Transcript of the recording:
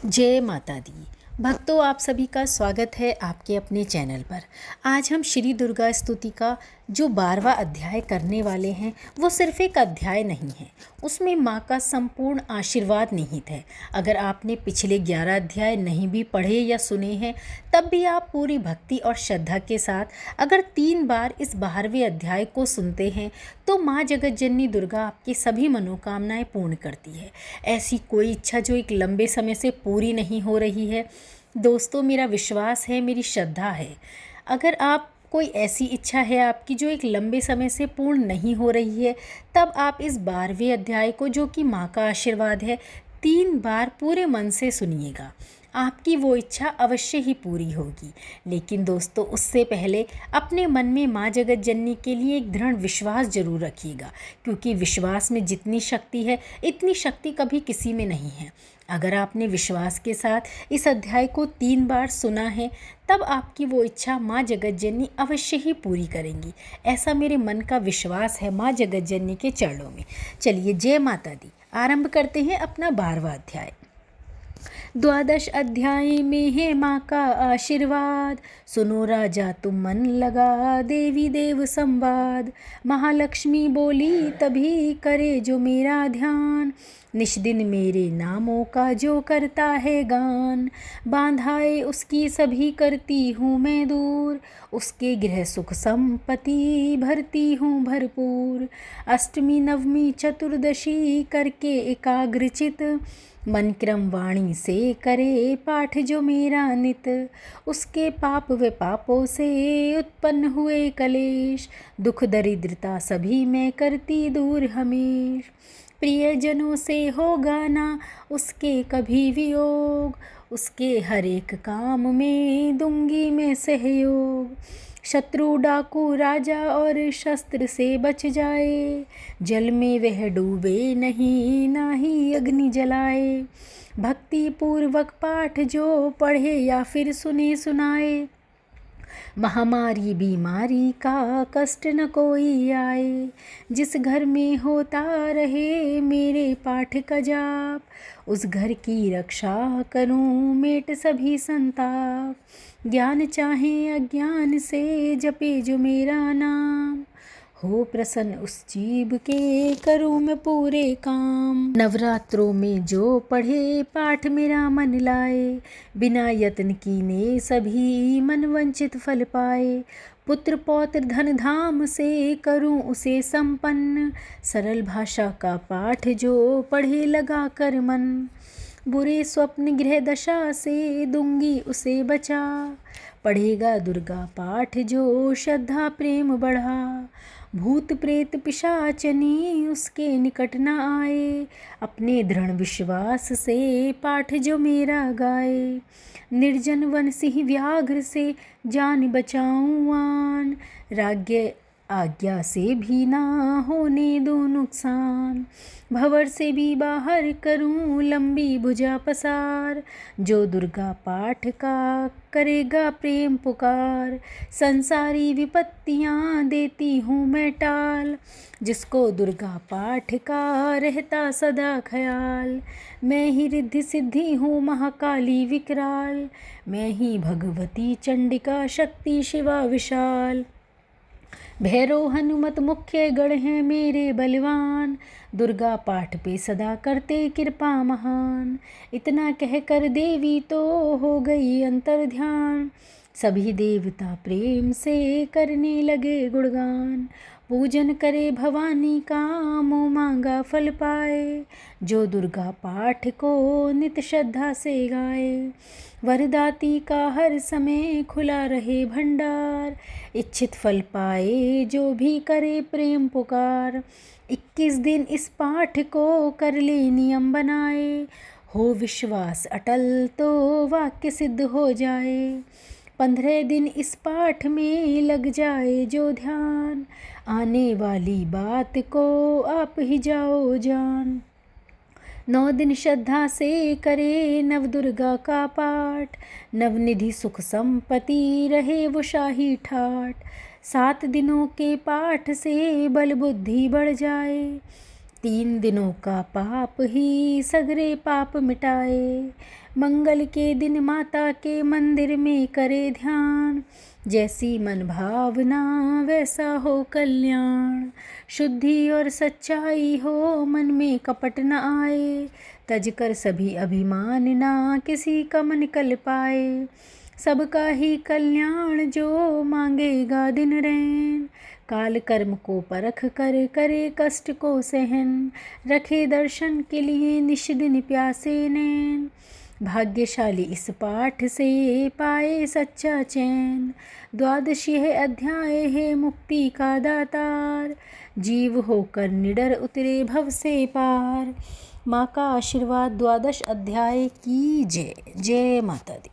जय माता दी। भक्तों, आप सभी का स्वागत है आपके अपने चैनल पर। आज हम श्री दुर्गा स्तुति का जो 12वां अध्याय करने वाले हैं वो सिर्फ एक अध्याय नहीं है, उसमें माँ का संपूर्ण आशीर्वाद निहित है। अगर आपने पिछले 11 अध्याय नहीं भी पढ़े या सुने हैं तब भी आप पूरी भक्ति और श्रद्धा के साथ अगर 3 बार इस 12वें अध्याय को सुनते हैं तो माँ जगत जननी दुर्गा आपकी सभी मनोकामनाएं पूर्ण करती है। ऐसी कोई इच्छा जो एक लंबे समय से पूरी नहीं हो रही है, दोस्तों मेरा विश्वास है, मेरी श्रद्धा है, अगर आप कोई ऐसी इच्छा है आपकी जो एक लंबे समय से पूर्ण नहीं हो रही है, तब आप इस 12वें अध्याय को, जो कि माँ का आशीर्वाद है, 3 बार पूरे मन से सुनिएगा। आपकी वो इच्छा अवश्य ही पूरी होगी। लेकिन दोस्तों, उससे पहले अपने मन में माँ जगत जननी के लिए एक दृढ़ विश्वास जरूर रखिएगा, क्योंकि विश्वास में जितनी शक्ति है इतनी शक्ति कभी किसी में नहीं है। अगर आपने विश्वास के साथ इस अध्याय को 3 बार सुना है तब आपकी वो इच्छा माँ जगत जननी अवश्य ही पूरी करेंगी। ऐसा मेरे मन का विश्वास है माँ जगत जननी के चरणों में। चलिए, जय माता दी। आरंभ करते हैं अपना 12वां अध्याय। 12 अध्याय में है माँ का आशीर्वाद, सुनो राजा तुम मन लगा, देवी देव संवाद। महालक्ष्मी बोली तभी करे जो मेरा ध्यान, निश दिन मेरे नामों का जो करता है गान। बांधाए उसकी सभी करती हूँ मैं दूर, उसके गृह सुख संपत्ति भरती हूँ भरपूर। अष्टमी नवमी चतुर्दशी करके एकाग्रचित, मन क्रम वाणी से करे पाठ जो मेरा नित। उसके पाप व पापों से उत्पन्न हुए कलेश, दुख दरिद्रता सभी मैं करती दूर हमेश। प्रियजनों से होगा ना उसके कभी वियोग, उसके हर एक काम में दूंगी मैं सहयोग। शत्रु डाकू राजा और शस्त्र से बच जाए, जल में वह डूबे नहीं ना ही अग्नि जलाए। भक्ति पूर्वक पाठ जो पढ़े या फिर सुने सुनाए, महामारी बीमारी का कष्ट न कोई आए। जिस घर में होता रहे मेरे पाठ का जाप, उस घर की रक्षा करूं मेट सभी संताप। ज्ञान चाहे अज्ञान से जपे जो मेरा नाम, हो प्रसन्न उस जीव के करूँ मैं पूरे काम। नवरात्रों में जो पढ़े पाठ मेरा मन लाए, बिना यत्न कीने सभी मन वंचित फल पाए। पुत्र पौत्र धन धाम से करूं उसे संपन्न, सरल भाषा का पाठ जो पढ़े लगा कर मन। बुरे स्वप्न गृह दशा से दूंगी उसे बचा, पढ़ेगा दुर्गा पाठ जो श्रद्धा प्रेम बढ़ा। भूत प्रेत पिशाचनी उसके निकट न आए, अपने दृढ़ विश्वास से पाठ जो मेरा गाए। निर्जन वन सिंह व्याघ्र से जान बचाऊं आन, राज्य आज्ञा से भी ना होने दो नुकसान। भंवर से भी बाहर करूं लंबी भुजा पसार, जो दुर्गा पाठ का करेगा प्रेम पुकार। संसारी विपत्तियां देती हूँ मैं टाल, जिसको दुर्गा पाठ का रहता सदा ख्याल। मैं ही रिद्धि सिद्धि हूँ महाकाली विकराल, मैं ही भगवती चंडिका शक्ति शिवा विशाल। भैरव हनुमत मुख्य गण हैं मेरे बलवान, दुर्गा पाठ पे सदा करते कृपा महान। इतना कहकर देवी तो हो गई अंतर ध्यान, सभी देवता प्रेम से करने लगे गुणगान। पूजन करे भवानी का मुँह मांगा फल पाए, जो दुर्गा पाठ को नित श्रद्धा से गाए। वरदाती का हर समय खुला रहे भंडार, इच्छित फल पाए जो भी करे प्रेम पुकार। 21 दिन इस पाठ को कर ले नियम बनाए, हो विश्वास अटल तो वाक्य सिद्ध हो जाए। 15 दिन इस पाठ में लग जाए जो ध्यान, आने वाली बात को आप ही जाओ जान। 9 दिन श्रद्धा से करे नव दुर्गा का पाठ, नवनिधि सुख संपत्ति रहे वो शाही ठाट। 7 दिनों के पाठ से बल बुद्धि बढ़ जाए, 3 दिनों का पाप ही सगरे पाप मिटाए। मंगल के दिन माता के मंदिर में करे ध्यान। जैसी मन भावना वैसा हो कल्याण। शुद्धि और सच्चाई हो मन में कपट न आए। तज कर सभी अभिमान ना किसी का मन कल पाए। सबका ही कल्याण जो मांगेगा दिन रैन। काल कर्म को परख कर करे कष्ट को सहन। रखे दर्शन के लिए निश दिन प्यासे नैन। भाग्यशाली इस पाठ से पाए सच्चा चैन। द्वादश यह अध्याय है मुक्ति का दातार। जीव होकर निडर उतरे भव से पार। माँ का आशीर्वाद द्वादश अध्याय की जय। जय माता दी।